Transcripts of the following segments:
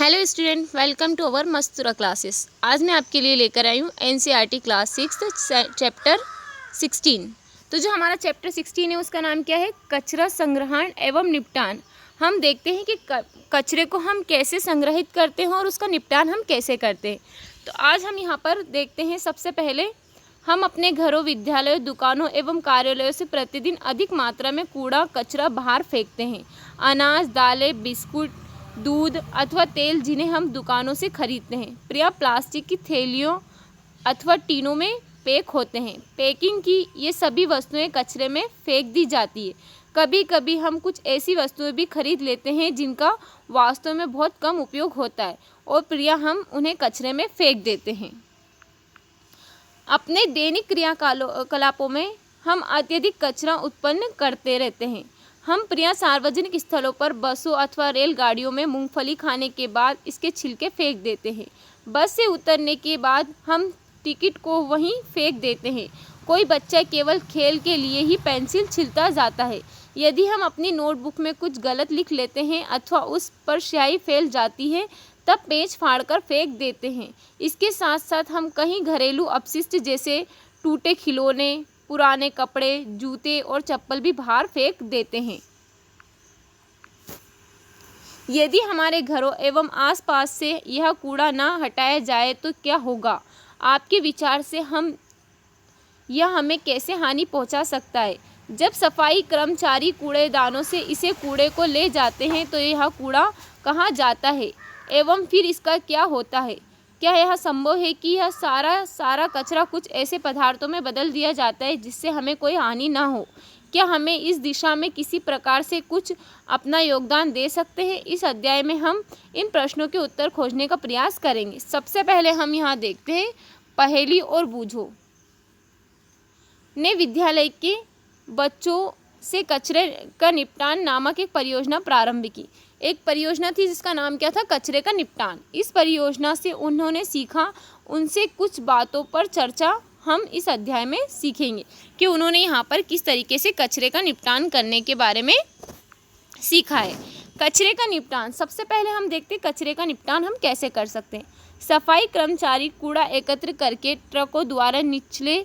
Hello student, welcome to our Mastura classes. आज मैं आपके लिए लेकर आई हूँ एनसीईआरटी क्लास 6 चैप्टर 16। तो जो हमारा चैप्टर 16 है उसका नाम क्या है? कचरा संग्रहण एवं निपटान। हम देखते हैं कि कचरे को हम कैसे संग्रहित करते हैं और उसका निपटान हम कैसे करते हैं। तो आज हम यहाँ पर देखते हैं, सबसे पहले हम अपने घरों, विद्यालयों, दुकानों एवं कार्यालयों से प्रतिदिन अधिक मात्रा में कूड़ा कचरा बाहर फेंकते हैं। अनाज, दालें, बिस्कुट, दूध अथवा तेल जिन्हें हम दुकानों से खरीदते हैं, प्रिया प्लास्टिक की थैलियों अथवा टीनों में पैक होते हैं। पैकिंग की ये सभी वस्तुएं कचरे में फेंक दी जाती है। कभी कभी हम कुछ ऐसी वस्तुएं भी खरीद लेते हैं जिनका वास्तव में बहुत कम उपयोग होता है और प्रिया हम उन्हें कचरे में फेंक देते हैं। अपने दैनिक क्रियाकलापों में हम अत्यधिक कचरा उत्पन्न करते रहते हैं। हम प्रिया सार्वजनिक स्थलों पर बसों अथवा रेलगाड़ियों में मूंगफली खाने के बाद इसके छिलके फेंक देते हैं। बस से उतरने के बाद हम टिकट को वहीं फेंक देते हैं। कोई बच्चा केवल खेल के लिए ही पेंसिल छीलता जाता है। यदि हम अपनी नोटबुक में कुछ गलत लिख लेते हैं अथवा उस पर स्याही फैल जाती है तब पेज फाड़कर फेंक देते हैं। इसके साथ साथ हम कहीं घरेलू अपशिष्ट जैसे टूटे खिलौने, पुराने कपड़े, जूते और चप्पल भी बाहर फेंक देते हैं। यदि हमारे घरों एवं आसपास से यह कूड़ा ना हटाया जाए तो क्या होगा? आपके विचार से यह हमें कैसे हानि पहुंचा सकता है? जब सफाई कर्मचारी कूड़ेदानों से इसे कूड़े को ले जाते हैं तो यह कूड़ा कहाँ जाता है एवं फिर इसका क्या होता है? क्या यह संभव है कि यह सारा कचरा कुछ ऐसे पदार्थों में बदल दिया जाता है जिससे हमें कोई हानि ना हो? क्या हमें इस दिशा में किसी प्रकार से कुछ अपना योगदान दे सकते हैं? इस अध्याय में हम इन प्रश्नों के उत्तर खोजने का प्रयास करेंगे। सबसे पहले हम यहाँ देखते हैं, पहेली और बूझो ने विद्यालय के बच्चों से कचरे का निपटान नामक एक परियोजना प्रारंभ की। एक परियोजना थी जिसका नाम क्या था? कचरे का निपटान। इस परियोजना से उन्होंने सीखा, उनसे कुछ बातों पर चर्चा हम इस अध्याय में सीखेंगे कि उन्होंने यहाँ पर किस तरीके से कचरे का निपटान करने के बारे में सीखा है। कचरे का निपटान, सबसे पहले हम देखते हैं कचरे का निपटान हम कैसे कर सकते हैं। सफाई कर्मचारी कूड़ा एकत्र करके ट्रकों द्वारा निचले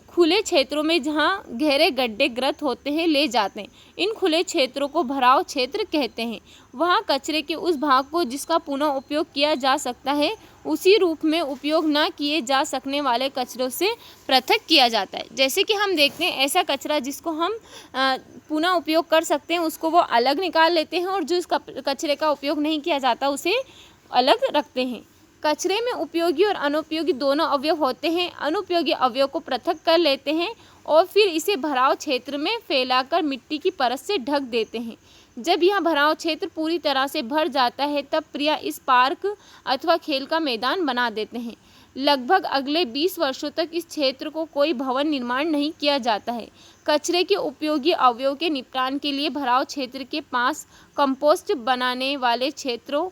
खुले क्षेत्रों में जहां गहरे गड्ढे ग्रत होते हैं ले जाते हैं। इन खुले क्षेत्रों को भराव क्षेत्र कहते हैं। वहां कचरे के उस भाग को जिसका पुनः उपयोग किया जा सकता है उसी रूप में उपयोग न किए जा सकने वाले कचरों से पृथक किया जाता है। जैसे कि हम देखते हैं, ऐसा कचरा जिसको हम पुनः उपयोग कर सकते हैं उसको वो अलग निकाल लेते हैं और जो इस कचरे का उपयोग नहीं किया जाता उसे अलग रखते हैं। कचरे में उपयोगी और अनुपयोगी दोनों अवयव होते हैं। अनुपयोगी अवयव को पृथक कर लेते हैं और फिर इसे भराव क्षेत्र में फैलाकर मिट्टी की परत से ढक देते हैं। जब यह भराव क्षेत्र पूरी तरह से भर जाता है तब प्रिया इस पार्क अथवा खेल का मैदान बना देते हैं। लगभग अगले 20 वर्षों तक इस क्षेत्र को कोई भवन निर्माण नहीं किया जाता है। कचरे के उपयोगी अवयव के निपटान के लिए भराव क्षेत्र के पास कंपोस्ट बनाने वाले क्षेत्रों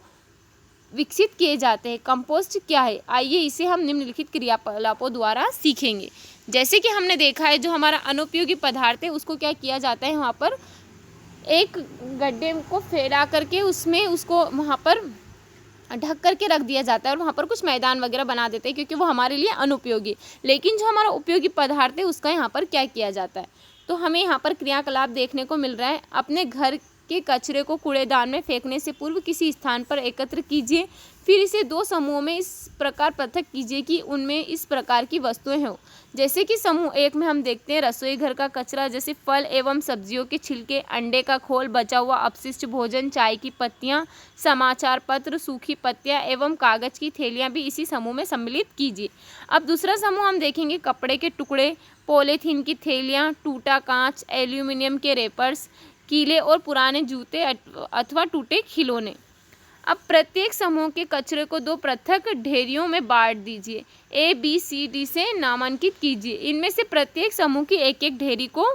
विकसित किए जाते हैं। कंपोस्ट क्या है? आइए इसे हम निम्नलिखित क्रियाकलापों द्वारा सीखेंगे। जैसे कि हमने देखा है, जो हमारा अनुपयोगी पदार्थ है उसको क्या किया जाता है, वहाँ पर एक गड्ढे को फैला करके उसमें उसको वहाँ पर ढक करके रख दिया जाता है और वहाँ पर कुछ मैदान वगैरह बना देते हैं क्योंकि वो हमारे लिए अनुपयोगी। लेकिन जो हमारा उपयोगी पदार्थ है उसका यहाँ पर क्या किया जाता है? तो हमें यहाँ पर क्रियाकलाप देखने को मिल रहा है। अपने घर के कचरे को कूड़ेदान में फेंकने से पूर्व किसी स्थान पर एकत्र कीजिए, फिर इसे 2 समूहों में इस प्रकार पृथक कीजिए कि उनमें इस प्रकार की वस्तुएं हों। जैसे कि समूह 1 में हम देखते हैं रसोई घर का कचरा, जैसे फल एवं सब्जियों के छिलके, अंडे का खोल, बचा हुआ अपशिष्ट भोजन, चाय की पत्तियां, समाचार पत्र, सूखी पत्तियां एवं कागज की थैलियां भी इसी समूह में सम्मिलित कीजिए। अब दूसरा समूह हम देखेंगे कपड़े के टुकड़े, पॉलीथीन की थैलियां, टूटा कांच, एल्यूमिनियम के रेपर्स, कीले और पुराने जूते अथवा टूटे खिलौने। अब प्रत्येक समूह के कचरे को 2 पृथक ढेरियों में बांट दीजिए। A, B, C, D से नामांकित कीजिए। इनमें से प्रत्येक समूह की एक ढेरी को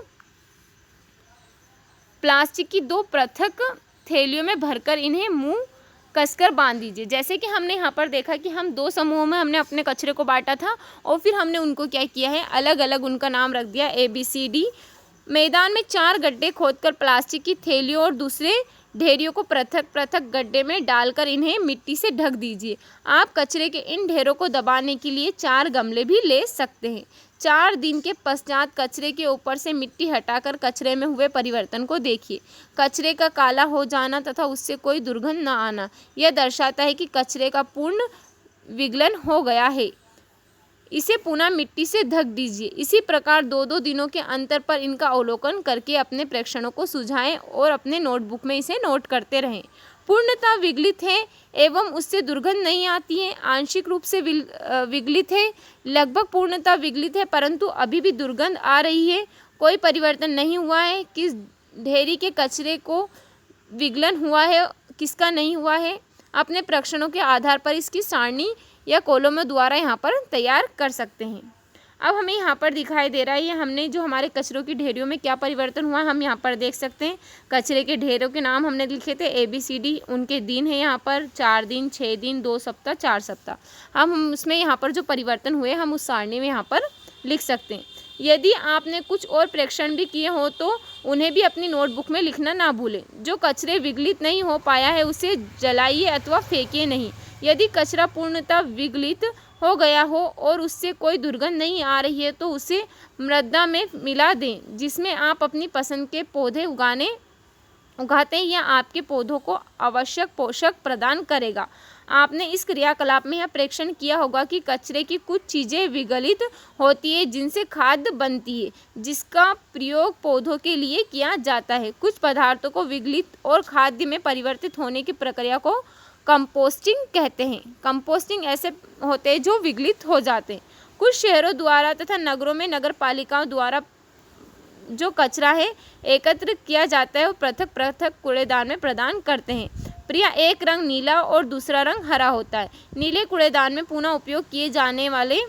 प्लास्टिक की 2 पृथक थैलियों में भरकर इन्हें मुंह कसकर बांध दीजिए। जैसे कि हमने यहाँ पर देखा कि हम 2 समूहों में हमने अपने कचरे को बांटा था और फिर हमने उनको क्या किया है, अलग अलग उनका नाम रख दिया A, B, C, D। मैदान में 4 गड्ढे खोदकर प्लास्टिक की थैलियों और दूसरे ढेरियों को पृथक पृथक गड्ढे में डालकर इन्हें मिट्टी से ढक दीजिए। आप कचरे के इन ढेरों को दबाने के लिए 4 गमले भी ले सकते हैं। 4 दिन के पश्चात कचरे के ऊपर से मिट्टी हटाकर कचरे में हुए परिवर्तन को देखिए। कचरे का काला हो जाना तथा उससे कोई दुर्गंध न आना यह दर्शाता है कि कचरे का पूर्ण विघलन हो गया है। इसे पुनः मिट्टी से ढक दीजिए। इसी प्रकार 2-2 दिनों के अंतर पर इनका अवलोकन करके अपने प्रेक्षणों को सुझाएं और अपने नोटबुक में इसे नोट करते रहें। पूर्णतः विगलित है एवं उससे दुर्गंध नहीं आती है, आंशिक रूप से विगलित है, लगभग पूर्णतः विगलित है परंतु अभी भी दुर्गंध आ रही है, कोई परिवर्तन नहीं हुआ है, किस ढेरी के कचरे को विगलन हुआ है, किसका नहीं हुआ है, अपने प्रेक्षणों के आधार पर इसकी सारणी या कॉलमों द्वारा यहाँ पर तैयार कर सकते हैं। अब हमें यहाँ पर दिखाई दे रहा है, ये हमने जो हमारे कचरों की ढेरियों में क्या परिवर्तन हुआ हम यहाँ पर देख सकते हैं। कचरे के ढेरों के नाम हमने लिखे थे ABCD, उनके दिन है यहाँ पर 4 दिन, 6 दिन, 2 सप्ताह, 4 सप्ताह। हम उसमें यहाँ पर जो परिवर्तन हुए हम उस सारणी में यहाँ पर लिख सकते हैं। यदि आपने कुछ और प्रेक्षण भी किए हो तो उन्हें भी अपनी नोटबुक में लिखना ना भूलें। जो कचरे विगलित नहीं हो पाया है उसे जलाइए अथवा फेंकिए नहीं। यदि कचरा पूर्णतः विगलित हो गया हो और उससे कोई दुर्गंध नहीं आ रही है तो उसे मृदा में मिला दें जिसमें आप अपनी पसंद के पौधे उगाते हैं या आपके पौधों को आवश्यक पोषक प्रदान करेगा। आपने इस क्रियाकलाप में यह प्रेक्षण किया होगा कि कचरे की कुछ चीज़ें विगलित होती है जिनसे खाद बनती है जिसका प्रयोग पौधों के लिए किया जाता है। कुछ पदार्थों को विगलित और खाद्य में परिवर्तित होने की प्रक्रिया को कंपोस्टिंग कहते हैं। कंपोस्टिंग ऐसे होते हैं जो विगलित हो जाते हैं। कुछ शहरों द्वारा तथा नगरों में नगर पालिकाओं द्वारा जो कचरा है एकत्र किया जाता है वो पृथक पृथक कूड़ेदान में प्रदान करते हैं। प्रिया, एक रंग नीला और दूसरा रंग हरा होता है। नीले कूड़ेदान में पुनः उपयोग किए जाने वाले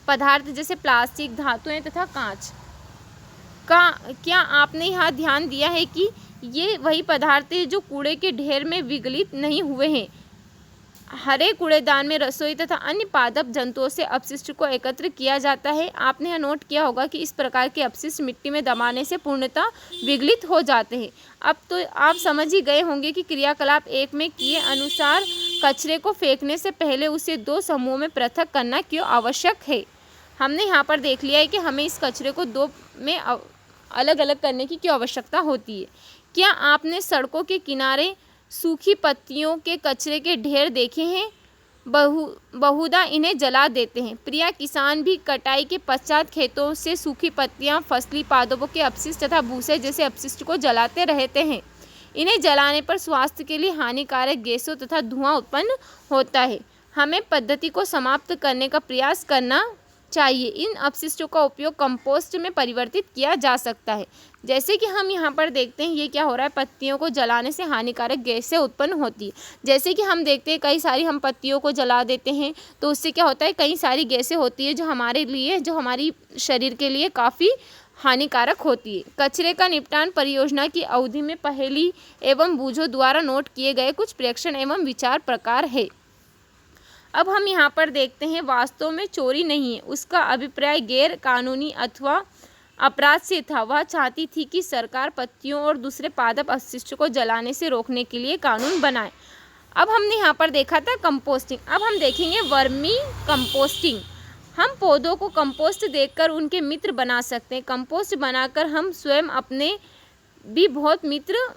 पदार्थ जैसे प्लास्टिक, धातुएं तथा कांच का क्या आपने यहाँ ध्यान दिया है कि ये वही पदार्थ हैं जो कूड़े के ढेर में विगलित नहीं हुए हैं। हरे कूड़ेदान में रसोई तथा अन्य पादप जंतुओं से अपशिष्ट को एकत्र किया जाता है। आपने यह नोट किया होगा कि इस प्रकार के अपशिष्ट मिट्टी में दबाने से पूर्णतः विगलित हो जाते हैं। अब तो आप समझ ही गए होंगे कि क्रियाकलाप 1 में किए अनुसार कचरे को फेंकने से पहले उसे 2 समूहों में पृथक करना क्यों आवश्यक है। हमने यहाँ पर देख लिया है कि हमें इस कचरे को 2 में अलग अलग करने की क्यों आवश्यकता होती है। क्या आपने सड़कों के किनारे सूखी पत्तियों के कचरे के ढेर देखे हैं? बहुधा इन्हें जला देते हैं। प्रिया, किसान भी कटाई के पश्चात खेतों से सूखी पत्तियां, फसली पादपों के अपशिष्ट तथा भूसे जैसे अपशिष्ट को जलाते रहते हैं। इन्हें जलाने पर स्वास्थ्य के लिए हानिकारक गैसों तथा धुआं उत्पन्न होता है। हमें पद्धति को समाप्त करने का प्रयास करना चाहिए। इन अपशिष्टों का उपयोग कंपोस्ट में परिवर्तित किया जा सकता है। जैसे कि हम यहाँ पर देखते हैं ये क्या हो रहा है, पत्तियों को जलाने से हानिकारक गैसें उत्पन्न होती है। जैसे कि हम देखते हैं कई सारी हम पत्तियों को जला देते हैं तो उससे क्या होता है, कई सारी गैसें होती है जो हमारी शरीर के लिए काफ़ी हानिकारक होती है। कचरे का निपटान परियोजना की अवधि में पहेली एवं बूझों द्वारा नोट किए गए कुछ प्रेक्षण एवं विचार प्रकार है। अब हम यहाँ पर देखते हैं वास्तव में चोरी नहीं है, उसका अभिप्राय गैर कानूनी अथवा अपराध से था। वह चाहती थी कि सरकार पत्तियों और दूसरे पादप अपशिष्ट को जलाने से रोकने के लिए कानून बनाए। अब हमने यहाँ पर देखा था कंपोस्टिंग। अब हम देखेंगे वर्मी कंपोस्टिंग। हम पौधों को कंपोस्ट देकर उनके मित्र बना सकते हैं। कंपोस्ट बनाकर हम स्वयं अपने भी बहुत मित्र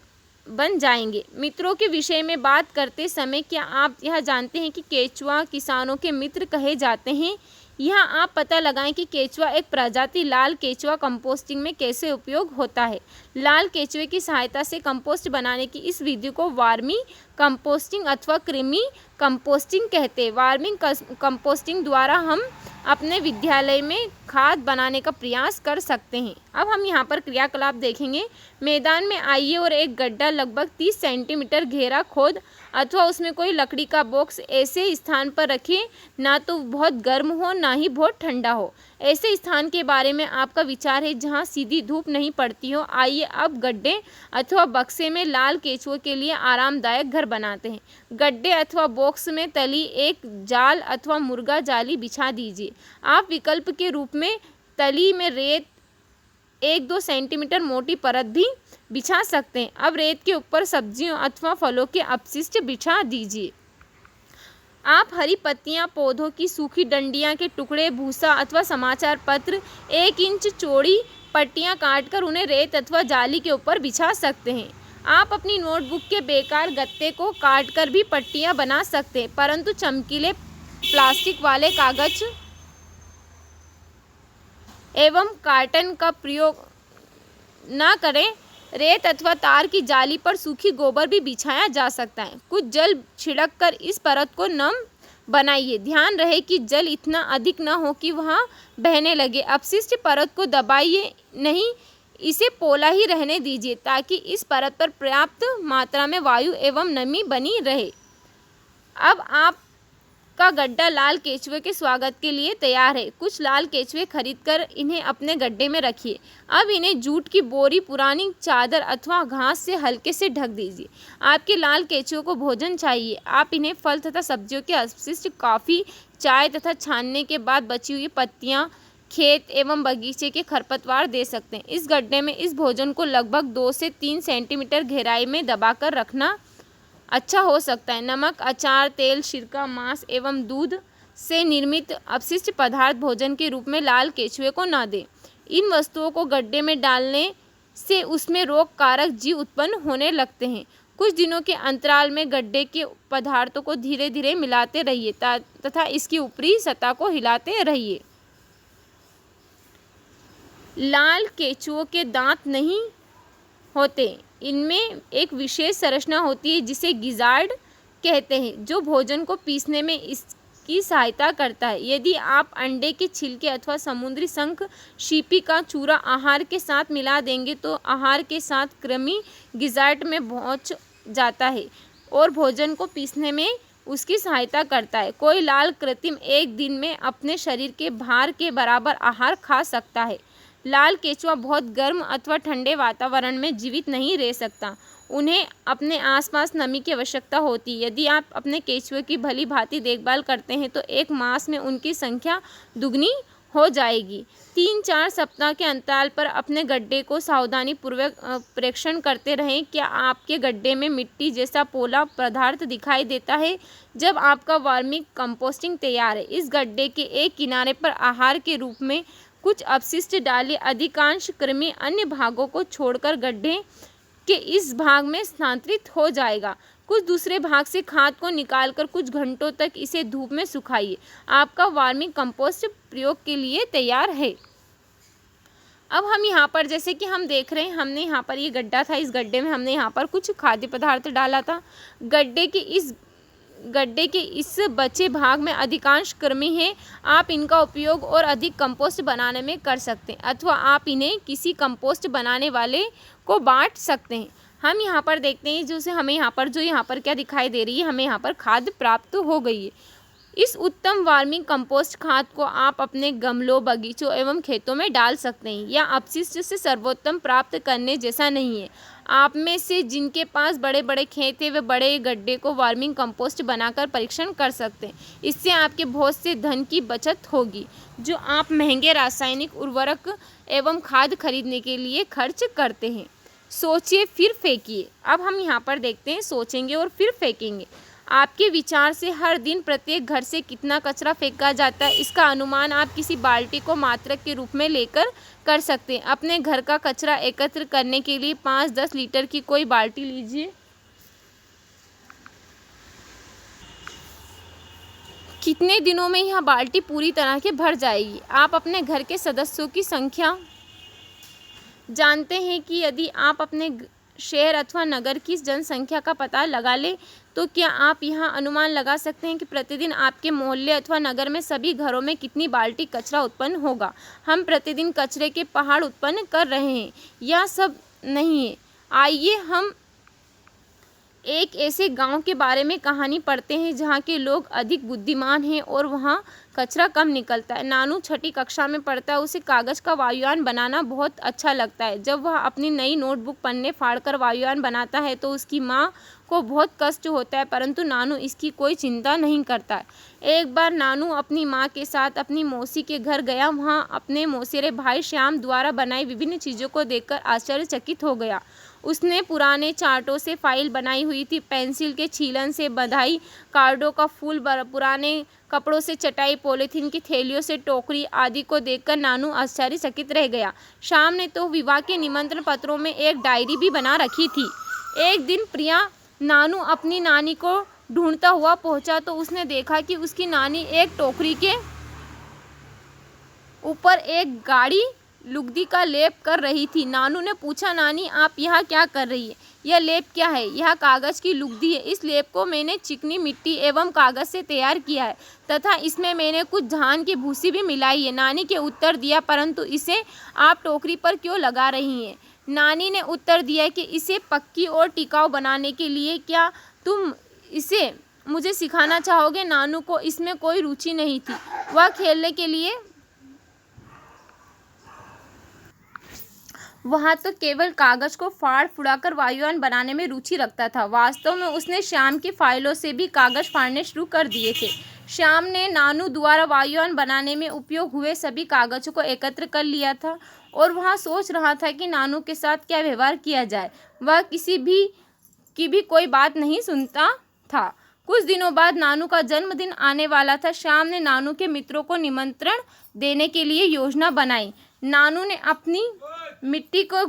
बन जाएंगे। मित्रों के विषय में बात करते समय क्या आप यह जानते हैं कि केचुआ किसानों के मित्र कहे जाते हैं? यहाँ आप पता लगाएं कि केचुआ एक प्रजाति लाल केचुआ कंपोस्टिंग में कैसे उपयोग होता है। लाल केचुए की सहायता से कंपोस्ट बनाने की इस विधि को वार्मी कंपोस्टिंग अथवा कृमि कंपोस्टिंग कहते हैं। वार्मी कंपोस्टिंग द्वारा हम अपने विद्यालय में खाद बनाने का प्रयास कर सकते हैं। अब हम यहाँ पर क्रियाकलाप देखेंगे। मैदान में आइए और एक गड्ढा लगभग 30 सेंटीमीटर घेरा खोद अथवा उसमें कोई लकड़ी का बॉक्स ऐसे स्थान पर रखें ना तो बहुत गर्म हो ना ही बहुत ठंडा हो। ऐसे स्थान के बारे में आपका विचार है जहाँ सीधी धूप नहीं पड़ती हो। आइए अब गड्ढे अथवा बक्से में लाल केचुए के लिए आरामदायक घर बनाते हैं। गड्ढे अथवा बॉक्स में तली एक जाल अथवा मुर्गा जाली बिछा दीजिए। आप विकल्प के रूप में तली में रेत 1-2 सेंटीमीटर मोटी परत भी बिछा सकते हैं। अब रेत के ऊपर सब्जियों अथवा फलों के अपशिष्ट बिछा दीजिए। आप हरी पत्तियां, पौधों की सूखी डंडियां के टुकड़े, भूसा अथवा समाचार पत्र, 1 इंच चौड़ी पट्टियां काटकर उन्हें रेत अथवा जाली के ऊपर बिछा सकते हैं। आप अपनी नोटबुक के बेकार गत्ते को काटकर भी पट्टियां बना सकते हैं, परंतु चमकीले प्लास्टिक वाले कागज एवं कार्टन का प्रयोग न करें। रेत अथवा तार की जाली पर सूखी गोबर भी बिछाया जा सकता है। कुछ जल छिड़ककर इस परत को नम बनाइए। ध्यान रहे कि जल इतना अधिक न हो कि वह बहने लगे। अपशिष्ट परत को दबाइए नहीं, इसे पोला ही रहने दीजिए ताकि इस परत पर पर्याप्त मात्रा में वायु एवं नमी बनी रहे। अब आपका गड्ढा लाल केचुए के स्वागत के लिए तैयार है। कुछ लाल केचुए खरीदकर इन्हें अपने गड्ढे में रखिए। अब इन्हें जूट की बोरी, पुरानी चादर अथवा घास से हल्के से ढक दीजिए। आपके लाल केचुओं को भोजन चाहिए। आप इन्हें फल तथा सब्जियों के अपशिष्ट, कॉफ़ी, चाय तथा छानने के बाद बची हुई पत्तियां, खेत एवं बगीचे के खरपतवार दे सकते हैं। इस गड्ढे में इस भोजन को लगभग 2 से 3 सेंटीमीटर गहराई में दबाकर रखना अच्छा हो सकता है। नमक, अचार, तेल, सिरका, मांस एवं दूध से निर्मित अपशिष्ट पदार्थ भोजन के रूप में लाल केचुए को न दें। इन वस्तुओं को गड्ढे में डालने से उसमें रोग कारक जीव उत्पन्न होने लगते हैं। कुछ दिनों के अंतराल में गड्ढे के पदार्थों को धीरे धीरे मिलाते रहिए तथा इसकी ऊपरी सतह को हिलाते रहिए। लाल केचुओं के दांत नहीं होते। इनमें एक विशेष संरचना होती है जिसे गिजार्ड कहते हैं, जो भोजन को पीसने में इसकी सहायता करता है। यदि आप अंडे के छिलके अथवा समुद्री शंख शीपी का चूरा आहार के साथ मिला देंगे तो आहार के साथ कृमि गिजार्ड में पहुंच जाता है और भोजन को पीसने में उसकी सहायता करता है। कोई लाल कृत्रिम एक दिन में अपने शरीर के भार के बराबर आहार खा सकता है। लाल केचुआ बहुत गर्म अथवा ठंडे वातावरण में जीवित नहीं रह सकता। उन्हें अपने आसपास नमी की आवश्यकता होती है। यदि आप अपने केचुए की भली भांति देखभाल करते हैं तो 1 मास में उनकी संख्या दुगनी हो जाएगी। 3-4 सप्ताह के अंतराल पर अपने गड्ढे को सावधानीपूर्वक परीक्षण करते रहें। क्या आपके गड्ढे में मिट्टी जैसा पोला पदार्थ दिखाई देता है? जब आपका वर्मी कंपोस्टिंग तैयार है, इस गड्ढे के एक किनारे पर आहार के रूप में कुछ अपशिष्ट डालिए। अधिकांश कृमि अन्य भागों को छोड़कर गड्ढे के इस भाग में स्थानांतरित हो जाएगा। कुछ दूसरे भाग से खाद को निकालकर कुछ घंटों तक इसे धूप में सुखाइए। आपका वर्मी कंपोस्ट प्रयोग के लिए तैयार है। अब हम यहाँ पर जैसे कि हम देख रहे हैं, हमने यहाँ पर ये गड्ढा था, इस गड्ढे में हमने यहाँ पर कुछ खाद्य पदार्थ डाला था। गड्ढे के इस बचे भाग में अधिकांश कृमि हैं। आप इनका उपयोग और अधिक कंपोस्ट बनाने में कर सकते हैं अथवा आप इन्हें किसी कंपोस्ट बनाने वाले को बांट सकते हैं। हम यहाँ पर देखते हैं जो हमें यहाँ पर क्या दिखाई दे रही है, हमें यहाँ पर खाद प्राप्त हो गई है। इस उत्तम वार्मिंग कंपोस्ट खाद को आप अपने गमलों, बगीचों एवं खेतों में डाल सकते हैं। यह अपशिष्ट से सर्वोत्तम प्राप्त करने जैसा नहीं है। आप में से जिनके पास बड़े बड़े खेत हैं वे बड़े गड्ढे को वार्मिंग कंपोस्ट बनाकर परीक्षण कर सकते हैं। इससे आपके बहुत से धन की बचत होगी जो आप महंगे रासायनिक उर्वरक एवं खाद खरीदने के लिए खर्च करते हैं। सोचिए फिर फेंकिए। अब हम यहाँ पर देखते हैं सोचेंगे और फिर फेंकेंगे। आपके विचार से हर दिन प्रत्येक घर से कितना कचरा फेंका जाता है, इसका अनुमान आप किसी बाल्टी को मात्रक के रूप में लेकर कर सकते हैं। अपने घर का कचरा एकत्र करने के लिए 5-10 लीटर की कोई बाल्टी लीजिए। कितने दिनों में यह बाल्टी पूरी तरह के भर जाएगी। आप अपने घर के सदस्यों की संख्या जानते हैं कि यदि आप अपने शहर अथवा नगर की जनसंख्या का पता लगा ले तो क्या आप यहां अनुमान लगा सकते हैं कि प्रतिदिन आपके मोहल्ले अथवा नगर में सभी घरों में कितनी बाल्टी कचरा उत्पन्न होगा। हम प्रतिदिन कचरे के पहाड़ उत्पन्न कर रहे हैं। यह सब नहीं है। आइए हम एक ऐसे गांव के बारे में कहानी पढ़ते हैं जहां के लोग अधिक बुद्धिमान हैं और वहां कचरा कम निकलता है। नानू छठी कक्षा में पढ़ता है। उसे कागज़ का वायुयान बनाना बहुत अच्छा लगता है। जब वह अपनी नई नोटबुक पन्ने फाड़कर वायुयान बनाता है तो उसकी माँ को बहुत कष्ट होता है, परंतु नानू इसकी कोई चिंता नहीं करता है। एक बार नानू अपनी माँ के साथ अपनी मौसी के घर गया। वहाँ अपने मौसेरे भाई श्याम द्वारा बनाई विभिन्न चीज़ों को देखकर आश्चर्यचकित हो गया। उसने पुराने चार्टों से फाइल बनाई हुई थी, पेंसिल के छीलन से बधाई कार्डों का फूल, पुराने कपड़ों से चटाई, पॉलीथीन की थैलियों से टोकरी आदि को देखकर नानू आश्चर्यचकित रह गया। श्याम ने तो विवाह के निमंत्रण पत्रों में एक डायरी भी बना रखी थी। एक दिन प्रिया नानू अपनी नानी को ढूंढता हुआ पहुंचा तो उसने देखा कि उसकी नानी एक टोकरी के ऊपर एक गाढ़ी लुगदी का लेप कर रही थी। नानू ने पूछा, नानी आप यहाँ क्या कर रही है? यह लेप क्या है? यह कागज़ की लुगदी है। इस लेप को मैंने चिकनी मिट्टी एवं कागज़ से तैयार किया है तथा इसमें मैंने कुछ धान की भूसी भी मिलाई है। नानी के उत्तर दिया, परंतु इसे आप टोकरी पर क्यों लगा रही हैं? नानी ने उत्तर दिया कि इसे पक्की और टिकाऊ बनाने के लिए। क्या तुम इसे मुझे सिखाना चाहोगे? नानू को इसमें कोई रुचि नहीं थी। वह खेलने के लिए वहाँ तो केवल कागज़ को फाड़ फुड़ाकर वायुयान बनाने में रुचि रखता था। वास्तव में उसने श्याम की फाइलों से भी कागज़ फाड़ने शुरू कर दिए थे। श्याम ने नानू द्वारा वायुयान बनाने में उपयोग हुए सभी कागज़ों को एकत्र कर लिया था और वहाँ सोच रहा था कि नानू के साथ क्या व्यवहार किया जाए। वह किसी की भी कोई बात नहीं सुनता था। कुछ दिनों बाद नानू का जन्मदिन आने वाला था। श्याम ने नानू के मित्रों को निमंत्रण देने के लिए योजना बनाई। नानू ने अपनी मिट्टी के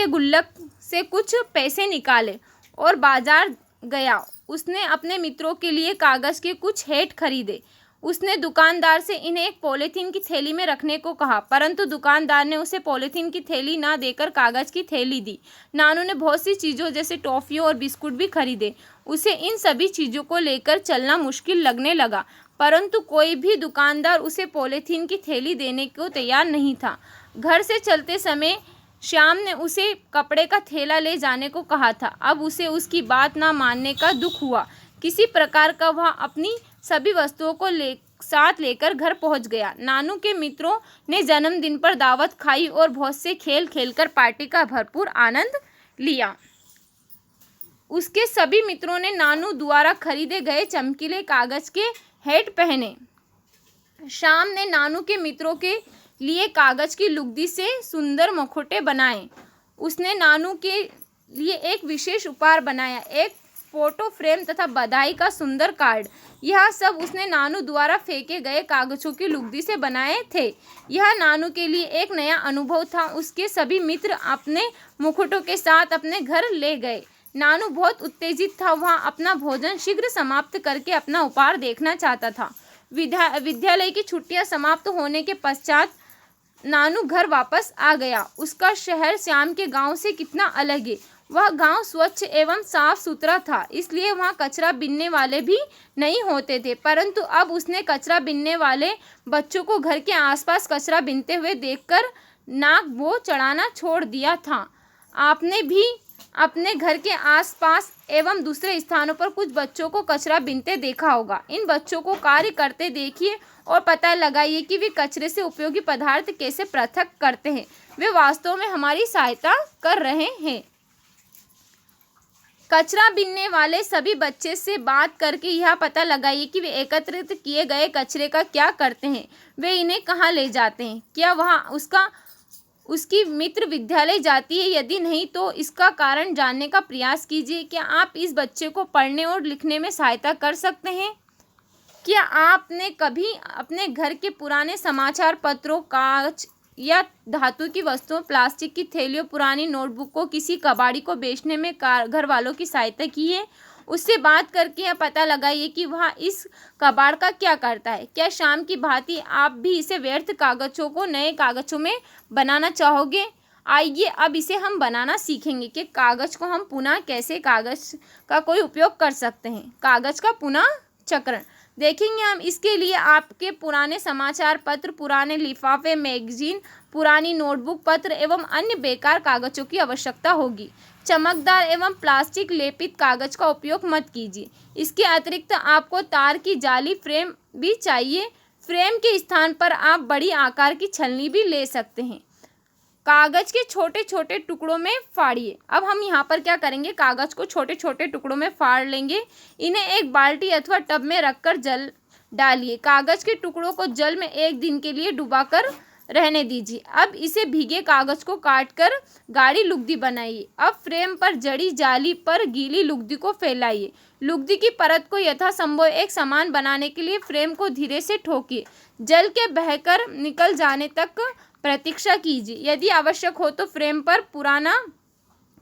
गुल्लक से कुछ पैसे निकाले और बाजार गया। उसने अपने मित्रों के लिए कागज़ के कुछ हैट खरीदे। उसने दुकानदार से इन्हें एक पॉलीथीन की थैली में रखने को कहा, परंतु दुकानदार ने उसे पॉलीथीन की थैली ना देकर कागज़ की थैली दी। नानू ने बहुत सी चीज़ों जैसे टॉफ़ियों और बिस्कुट भी खरीदे। उसे इन सभी चीज़ों को लेकर चलना मुश्किल लगने लगा, परंतु कोई भी दुकानदार उसे पॉलीथीन की थैली देने को तैयार नहीं था। घर से चलते समय श्याम ने उसे कपड़े का थैला ले जाने को कहा था। अब उसे उसकी बात ना मानने का दुख हुआ। किसी प्रकार का वह अपनी सभी वस्तुओं को साथ लेकर घर पहुंच गया। नानू के मित्रों ने जन्मदिन पर दावत खाई और बहुत से खेल खेलकर पार्टी का भरपूर आनंद लिया। उसके सभी मित्रों ने नानू द्वारा खरीदे गए चमकीले कागज़ के हैट पहने। श्याम ने नानू के मित्रों के लिए कागज़ की लुगदी से सुंदर मुखौटे बनाए। उसने नानू के लिए एक विशेष उपहार बनाया, एक फोटो फ्रेम तथा बधाई का सुंदर कार्ड। यह सब उसने नानू द्वारा फेंके गए कागज़ों की लुगदी से बनाए थे। यह नानू के लिए एक नया अनुभव था। उसके सभी मित्र अपने मुखौटों के साथ अपने घर ले गए। नानू बहुत उत्तेजित था। वह अपना भोजन शीघ्र समाप्त करके अपना उपहार देखना चाहता था। विद्यालय की छुट्टियां समाप्त होने के पश्चात नानू घर वापस आ गया। उसका शहर श्याम के गांव से कितना अलग है। वह गांव स्वच्छ एवं साफ सुथरा था, इसलिए वहां कचरा बीनने वाले भी नहीं होते थे, परंतु अब उसने कचरा बीनने वाले बच्चों को घर के आसपास कचरा बीनते हुए देखकर नाक वो चढ़ाना छोड़ दिया था। आपने भी अपने घर के आसपास एवं दूसरे स्थानों पर कुछ बच्चों को कचरा बीनते देखा होगा। इन बच्चों को कार्य करते देखिए और पता लगाइए कि वे कचरे से उपयोगी पदार्थ कैसे पृथक करते हैं। वे वास्तव में हमारी सहायता कर रहे हैं। कचरा बीनने वाले सभी बच्चे से बात करके यह पता लगाइए कि वे एकत्रित किए गए कचरे का क्या करते हैं। वे इन्हें कहाँ ले जाते हैं। क्या वहाँ उसकी मित्र विद्यालय जाती है? यदि नहीं तो इसका कारण जानने का प्रयास कीजिए। क्या आप इस बच्चे को पढ़ने और लिखने में सहायता कर सकते हैं? क्या आपने कभी अपने घर के पुराने समाचार पत्रों, कागज या धातु की वस्तुओं, प्लास्टिक की थैलियों, पुरानी नोटबुक को किसी कबाड़ी को बेचने में घर वालों की सहायता की है? उससे बात करके यह पता लगाइए कि वह इस कबाड़ का क्या करता है। क्या शाम की भांति आप भी इसे व्यर्थ कागज़ों को नए कागज़ों में बनाना चाहोगे? आइए अब इसे हम बनाना सीखेंगे कि कागज़ को हम पुनः कैसे कागज़ का कोई उपयोग कर सकते हैं। कागज़ का पुनः चक्रण। देखेंगे हम। इसके लिए आपके पुराने समाचार पत्र, पुराने लिफाफे, मैगजीन, पुरानी नोटबुक, पत्र एवं अन्य बेकार कागजों की आवश्यकता होगी। चमकदार एवं प्लास्टिक लेपित कागज का उपयोग मत कीजिए। इसके अतिरिक्त आपको तार की जाली फ्रेम भी चाहिए। फ्रेम के स्थान पर आप बड़ी आकार की छलनी भी ले सकते हैं। कागज के छोटे छोटे टुकड़ों में फाड़िए। अब हम यहाँ पर क्या करेंगे, कागज को छोटे छोटे टुकड़ों में फाड़ लेंगे। इन्हें एक बाल्टी अथवा टब में रखकर जल डालिए। कागज के टुकड़ों को जल में 1 दिन के लिए डुबाकर रहने दीजिए। अब इसे भीगे कागज को काटकर गाढ़ी लुगदी बनाइए। अब फ्रेम पर जड़ी जाली पर गीली लुगदी को फैलाइए। लुगदी की परत को यथासंभव एक समान बनाने के लिए फ्रेम को धीरे से ठोकिए। जल के बहकर निकल जाने तक प्रतीक्षा कीजिए। यदि आवश्यक हो तो फ्रेम पर पुराना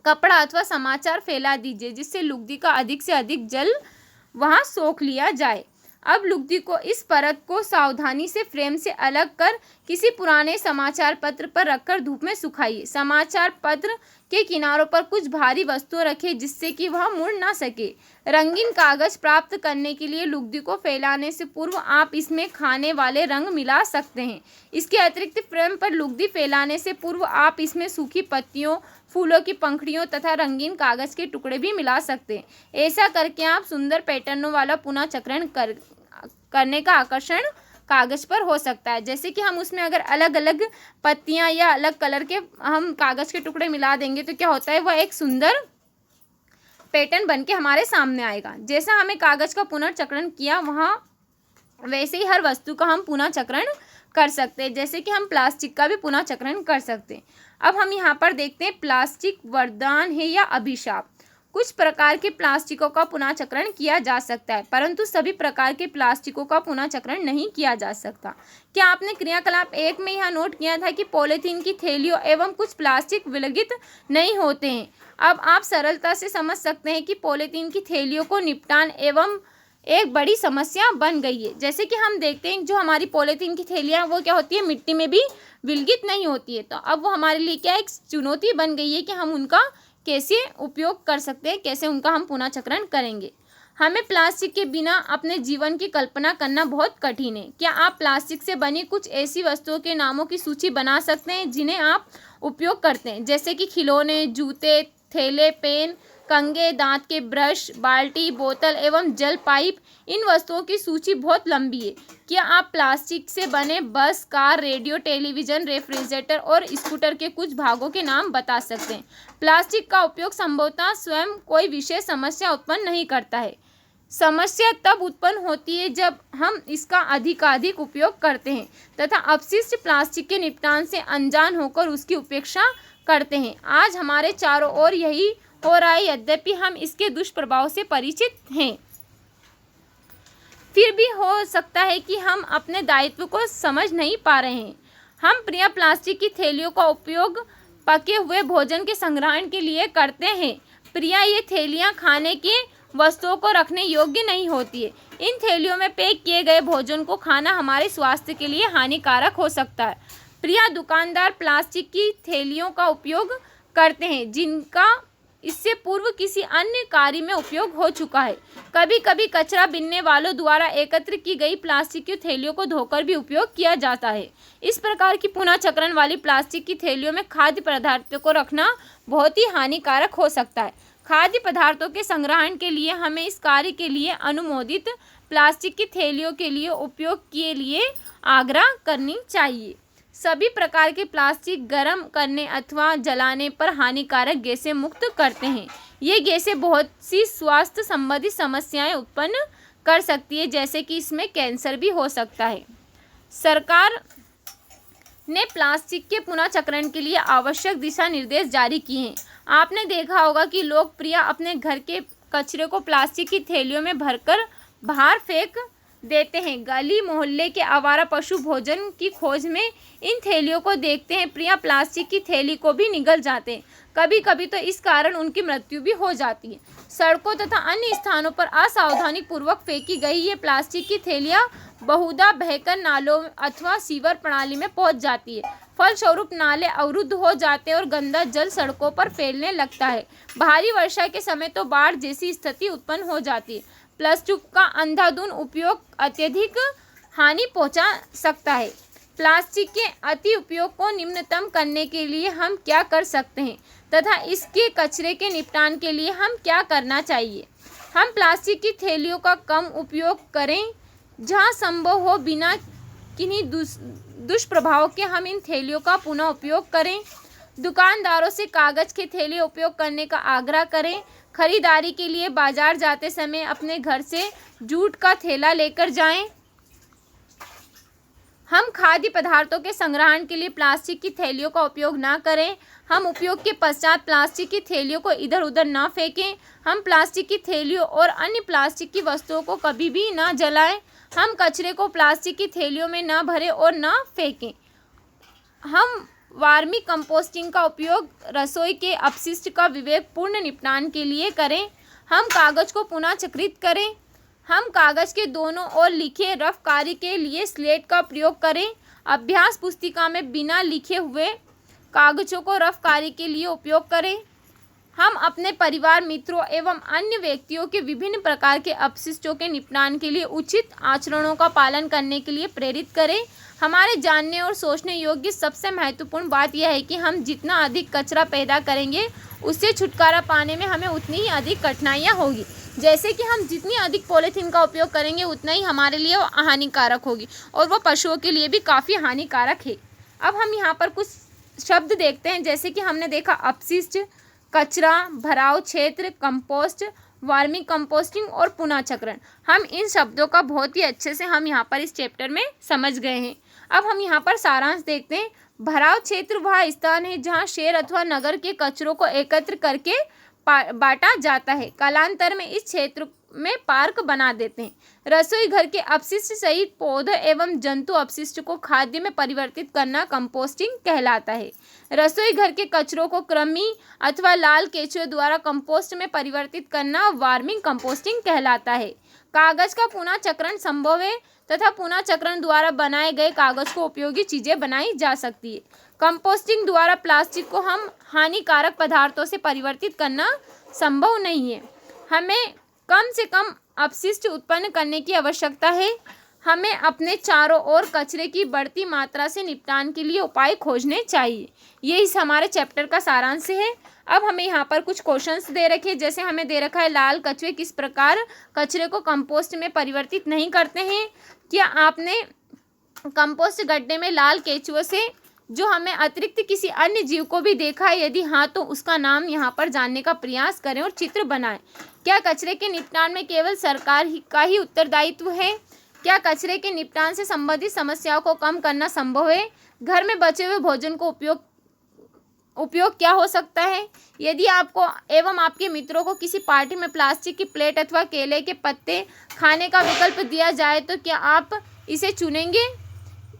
कपड़ा अथवा समाचार फैला दीजिए, जिससे लुगदी का अधिक से अधिक जल वहां सोख लिया जाए। अब लुगदी को इस परत को सावधानी से फ्रेम से अलग कर किसी पुराने समाचार पत्र पर रखकर धूप में सुखाइए। समाचार पत्र के किनारों पर कुछ भारी वस्तुएं रखें, जिससे कि वह मुड़ ना सके। रंगीन कागज प्राप्त करने के लिए लुगदी को फैलाने से पूर्व आप इसमें खाने वाले रंग मिला सकते हैं। इसके अतिरिक्त फ्रेम पर लुगदी फैलाने से पूर्व आप इसमें सूखी पत्तियों, फूलों की पंखुड़ियों तथा रंगीन कागज के टुकड़े भी मिला सकते हैं। ऐसा करके आप सुंदर पैटर्नों वाला पुनः चक्रण करने का आकर्षण कागज पर हो सकता है। जैसे कि हम उसमें अगर अलग अलग पत्तियां या अलग कलर के हम कागज के टुकड़े मिला देंगे तो क्या होता है, वह एक सुंदर पैटर्न बनके हमारे सामने आएगा। जैसा हमें कागज का पुनर्चक्रण किया, वहाँ वैसे ही हर वस्तु का हम पुनः चक्रण कर सकते हैं। जैसे कि हम प्लास्टिक का भी पुनः चक्रण कर सकते हैं। अब हम यहाँ पर देखते हैं प्लास्टिक वरदान है या अभिशाप। कुछ प्रकार के प्लास्टिकों का पुनः चक्रण किया जा सकता है, परंतु सभी प्रकार के प्लास्टिकों का पुनः चक्रण नहीं किया जा सकता। क्या आपने क्रियाकलाप 1 में यह नोट किया था कि पॉलीथीन की थैलियों एवं कुछ प्लास्टिक विलगित नहीं होते हैं। अब आप सरलता से समझ सकते हैं कि पॉलीथीन की थैलियों को निपटान एवं एक बड़ी समस्या बन गई है। जैसे कि हम देखते हैं जो हमारी पॉलीथीन की थैलियाँ वो क्या होती है, मिट्टी में भी विलगित नहीं होती है। तो अब वो हमारे लिए क्या एक चुनौती बन गई है कि हम उनका कैसे उपयोग कर सकते हैं, कैसे उनका हम पुनः चक्रण करेंगे। हमें प्लास्टिक के बिना अपने जीवन की कल्पना करना बहुत कठिन है। क्या आप प्लास्टिक से बनी कुछ ऐसी वस्तुओं के नामों की सूची बना सकते हैं जिन्हें आप उपयोग करते हैं, जैसे कि खिलौने, जूते, थैले, पेन, कंघे, दांत के ब्रश, बाल्टी, बोतल एवं जल पाइप। इन वस्तुओं की सूची बहुत लंबी है। क्या आप प्लास्टिक से बने बस, कार, रेडियो, टेलीविज़न, रेफ्रिजरेटर और स्कूटर के कुछ भागों के नाम बता सकते हैं। प्लास्टिक का उपयोग संभवतः स्वयं कोई विशेष समस्या उत्पन्न नहीं करता है। समस्या तब उत्पन्न होती है जब हम इसका अधिकाधिक उपयोग करते हैं तथा अपशिष्ट प्लास्टिक के निपटान से अनजान होकर उसकी उपेक्षा करते हैं। आज हमारे चारों ओर यही हो रहा है, यद्यपि हम इसके दुष्प्रभाव से परिचित हैं। फिर भी हो सकता है कि हम अपने दायित्व को समझ नहीं पा रहे हैं। हम प्रिय प्लास्टिक की थैलियों का उपयोग पके हुए भोजन के संग्रहण के लिए करते हैं। प्रिय ये थैलियाँ खाने की वस्तुओं को रखने योग्य नहीं होती है। इन थैलियों में पैक किए गए भोजन को खाना हमारे स्वास्थ्य के लिए हानिकारक हो सकता है। प्रिय दुकानदार प्लास्टिक की थैलियों का उपयोग करते हैं जिनका इससे पूर्व किसी अन्य कार्य में उपयोग हो चुका है। कभी कभी कचरा बीनने वालों द्वारा एकत्र की गई प्लास्टिक की थैलियों को धोकर भी उपयोग किया जाता है। इस प्रकार की पुनः चक्रण वाली प्लास्टिक की थैलियों में खाद्य पदार्थों को रखना बहुत ही हानिकारक हो सकता है। खाद्य पदार्थों के संग्रहण के लिए हमें इस कार्य के लिए अनुमोदित प्लास्टिक की थैलियों के लिए उपयोग के लिए आग्रह करनी चाहिए। सभी प्रकार के प्लास्टिक गर्म करने अथवा जलाने पर हानिकारक गैसें मुक्त करते हैं। ये गैसें बहुत सी स्वास्थ्य संबंधी समस्याएं उत्पन्न कर सकती है, जैसे कि इसमें कैंसर भी हो सकता है। सरकार ने प्लास्टिक के पुनः चक्रण के लिए आवश्यक दिशा निर्देश जारी किए हैं। आपने देखा होगा कि लोग प्रिय अपने घर के कचरे को प्लास्टिक की थैलियों में भरकर बाहर फेंक देते हैं। गली मोहल्ले के आवारा पशु भोजन की खोज में इन थैलियों को देखते हैं। प्रिय प्लास्टिक की थैली को भी निगल जाते हैं। कभी कभी तो इस कारण उनकी मृत्यु भी हो जाती है। सड़कों तथा अन्य स्थानों पर असावधानी पूर्वक फेंकी गई ये प्लास्टिक की थैलियाँ बहुधा बहकर नालों अथवा सीवर प्रणाली में पहुंच जाती है। फलस्वरूप नाले अवरुद्ध हो जाते हैं और गंदा जल सड़कों पर फैलने लगता है। भारी वर्षा के समय तो बाढ़ जैसी स्थिति उत्पन्न हो जाती है। प्लास्टिक का अंधाधुंध उपयोग अत्यधिक हानि पहुंचा सकता है। प्लास्टिक के अति उपयोग को न्यूनतम करने के लिए हम क्या कर सकते हैं तथा इसके कचरे के निपटान के लिए हम क्या करना चाहिए? हम प्लास्टिक की थैलियों का कम उपयोग करें। जहां संभव हो बिना किन्हीं दुष्प्रभाव के हम इन थैलियों का पुनः उपयोग करें। दुकानदारों से कागज़ के थैले उपयोग करने का आग्रह करें। खरीदारी के लिए बाजार जाते समय अपने घर से जूट का थैला लेकर जाएं। हम खाद्य पदार्थों के संग्रहण के लिए प्लास्टिक की थैलियों का उपयोग ना करें। हम उपयोग के पश्चात प्लास्टिक की थैलियों को इधर उधर ना फेंकें। हम प्लास्टिक की थैलियों और अन्य प्लास्टिक की वस्तुओं को कभी भी ना जलाएं। हम कचरे को प्लास्टिक की थैलियों में ना भरें और ना फेंकें। हम वर्मी कंपोस्टिंग का उपयोग रसोई के अपशिष्ट का विवेकपूर्ण निपटान के लिए करें। हम कागज़ को पुनः चक्रित करें। हम कागज़ के दोनों ओर लिखे रफ कार्य के लिए स्लेट का प्रयोग करें। अभ्यास पुस्तिका में बिना लिखे हुए कागज़ों को रफ कार्य के लिए उपयोग करें। हम अपने परिवार, मित्रों एवं अन्य व्यक्तियों के विभिन्न प्रकार के अपशिष्टों के निपटान के लिए उचित आचरणों का पालन करने के लिए प्रेरित करें। हमारे जानने और सोचने योग्य सबसे महत्वपूर्ण बात यह है कि हम जितना अधिक कचरा पैदा करेंगे उससे छुटकारा पाने में हमें उतनी ही अधिक कठिनाइयाँ होगी। जैसे कि हम जितनी अधिक पॉलीथीन का उपयोग करेंगे उतना ही हमारे लिए वो हानिकारक होगी और वो पशुओं के लिए भी काफ़ी हानिकारक है। अब हम यहाँ पर कुछ शब्द देखते हैं, जैसे कि हमने देखा अपशिष्ट, कचरा, भराव क्षेत्र, कंपोस्ट, वर्मी कंपोस्टिंग और पुनः चक्रण। हम इन शब्दों का बहुत ही अच्छे से हम यहाँ पर इस चैप्टर में समझ गए हैं। अब हम यहाँ पर सारांश देखते हैं। भराव क्षेत्र वह स्थान है जहाँ शहर अथवा नगर के कचरों को एकत्र करके बांटा जाता है। कालांतर में इस क्षेत्र में पार्क बना देते हैं। रसोई घर के अपशिष्ट सहित पौधे एवं जंतु अपशिष्ट को खाद्य में परिवर्तित करना कंपोस्टिंग कहलाता है। रसोई घर के कचरों को कृमि अथवा लाल केंचुए द्वारा कंपोस्ट में परिवर्तित करना वार्मिंग कंपोस्टिंग कहलाता है। कागज का पुनः चक्रण संभव है तथा पुनः चक्रण द्वारा बनाए गए कागज को उपयोगी चीजें बनाई जा सकती है। कंपोस्टिंग द्वारा प्लास्टिक को हम हानिकारक पदार्थों से परिवर्तित करना संभव नहीं है। हमें कम से कम अपशिष्ट उत्पन्न करने की आवश्यकता है। हमें अपने चारों ओर कचरे की बढ़ती मात्रा से निपटान के लिए उपाय खोजने चाहिए। ये इस हमारे चैप्टर का सारांश है। अब हमें यहाँ पर कुछ क्वेश्चंस दे रखे हैं, जैसे हमें दे रखा है लाल कछुए किस प्रकार कचरे को कंपोस्ट में परिवर्तित नहीं करते हैं। क्या आपने कंपोस्ट गड्ढे में लाल केंचुए से जो हमें अतिरिक्त किसी अन्य जीव को भी देखा है? यदि हाँ तो उसका नाम यहाँ पर जानने का प्रयास करें और चित्र बनाएं। क्या कचरे के निपटान में केवल सरकार का ही उत्तरदायित्व है? क्या कचरे के निपटान से संबंधित समस्याओं को कम करना संभव है? घर में बचे हुए भोजन को उपयोग क्या हो सकता है? यदि आपको एवं आपके मित्रों को किसी पार्टी में प्लास्टिक की प्लेट अथवा केले के पत्ते खाने का विकल्प दिया जाए तो क्या आप इसे चुनेंगे?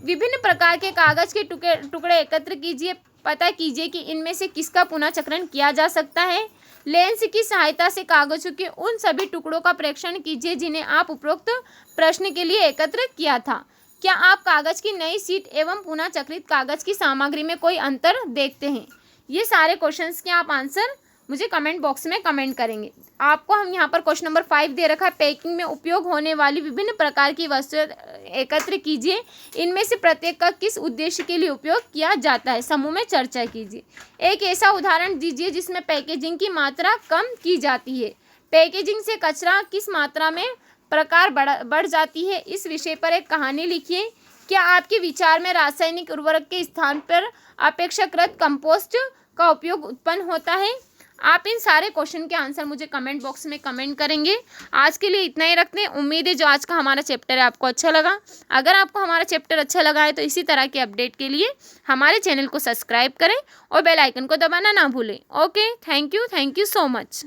विभिन्न प्रकार के कागज के टुकड़े एकत्र कीजिए। पता कीजिए कि इनमें से किसका पुनः चक्रण किया जा सकता है। लेंस की सहायता से कागजों के उन सभी टुकड़ों का प्रेक्षण कीजिए जिन्हें आप उपरोक्त प्रश्न के लिए एकत्र किया था। क्या आप कागज की नई शीट एवं पुनः चक्रित कागज की सामग्री में कोई अंतर देखते हैं? ये सारे क्वेश्चंस के आप आंसर मुझे कमेंट बॉक्स में कमेंट करेंगे। आपको हम यहाँ पर क्वेश्चन नंबर 5 दे रखा है। पैकिंग में उपयोग होने वाली विभिन्न प्रकार की वस्तुएं एकत्र कीजिए। इनमें से प्रत्येक का किस उद्देश्य के लिए उपयोग किया जाता है? समूह में चर्चा कीजिए। एक ऐसा उदाहरण दीजिए जिसमें पैकेजिंग की मात्रा कम की जाती है। पैकेजिंग से कचरा किस मात्रा में प्रकार बढ़ जाती है? इस विषय पर एक कहानी लिखिए। क्या आपके विचार में रासायनिक उर्वरक के स्थान पर अपेक्षाकृत कंपोस्ट का उपयोग उत्पन्न होता है? आप इन सारे क्वेश्चन के आंसर मुझे कमेंट बॉक्स में कमेंट करेंगे। आज के लिए इतना ही रखते हैं। उम्मीद है जो आज का हमारा चैप्टर है आपको अच्छा लगा। अगर आपको हमारा चैप्टर अच्छा लगा है तो इसी तरह के अपडेट के लिए हमारे चैनल को सब्सक्राइब करें और बेल आइकन को दबाना ना भूलें। Okay, thank you so much.